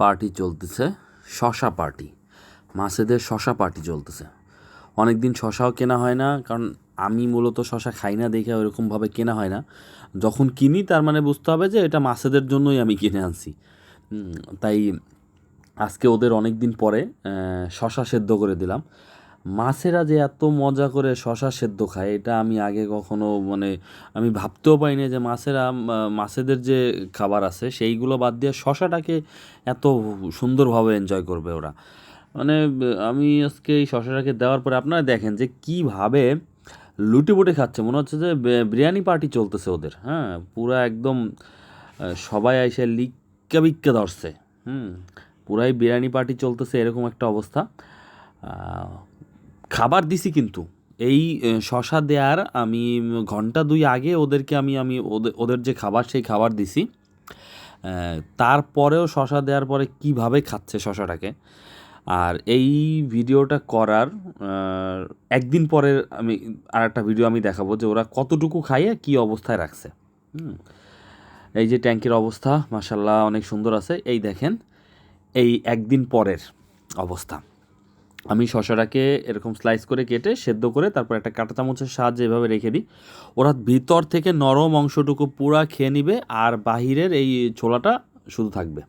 Party চলতেছে, শশা party. মাছেদের শশা পার্টি চলতেছে। অনেক দিন শশাও কেনা হয় না, কারণ আমি মূলত শশা খাই না দেখে ওরকমভাবে কেনা হয় না। যখন কিনি তার মানে বুঝতে হবে যে এটা মাছেদের জন্যই আমি কিনে আনছি। তাই আজকে ওদের অনেক দিন পরে শশা সেদ্ধ করে দিলাম। মাছেরা যে এত মজা করে শশা সেদ্ধ খায় এটা আমি আগে কখনো আমি ভাবতেও পারিনি যে মাছেদের যে খাবার আছে সেইগুলো বাদ দিয়ে শশাটাকে এত সুন্দরভাবে এনজয় করবে ওরা। আমি আজকে এই শশাটাকে দেওয়ার পরে আপনারা দেখেন যে কীভাবে লুটেপুটে খাচ্ছে, মনে হচ্ছে যে বিরিয়ানি পার্টি চলতেছে ওদের। হ্যাঁ, পুরা একদম সবাই এসে লিক্কা বিক্কা ধরছে। পুরাই বিরিয়ানি পার্টি চলতেছে এরকম একটা অবস্থা। খাবার দিছি কিন্তু এই শশা দেওয়ার আমি ঘন্টা 2 আগে ওদেরকে আমি আমি ওদের ওদের যে খাবার সেই খাবার দিছি। তারপরেও শশা দেওয়ার পরে কীভাবে খাচ্ছে শশাটাকে। আর এই ভিডিওটা করার একদিন পরের আমি আরেকটা ভিডিও আমি দেখাবো যে ওরা কতটুকু খাইয়ে কী অবস্থায় রাখছে। এই যে ট্যাঙ্কের অবস্থা মাশাআল্লাহ অনেক সুন্দর আছে। এই দেখেন এই একদিন পরের অবস্থা। আমি শশাটাকে এরকম স্লাইস করে কেটে সেদ্ধ করে তারপর একটা কাঁটা চামচের সাহায্যে এভাবে রেখে দিই। ওরা ভিতর থেকে নরম অংশটুকু পুরা খেয়ে নিবে আর বাহিরের এই ছোলাটা শুধু থাকবে।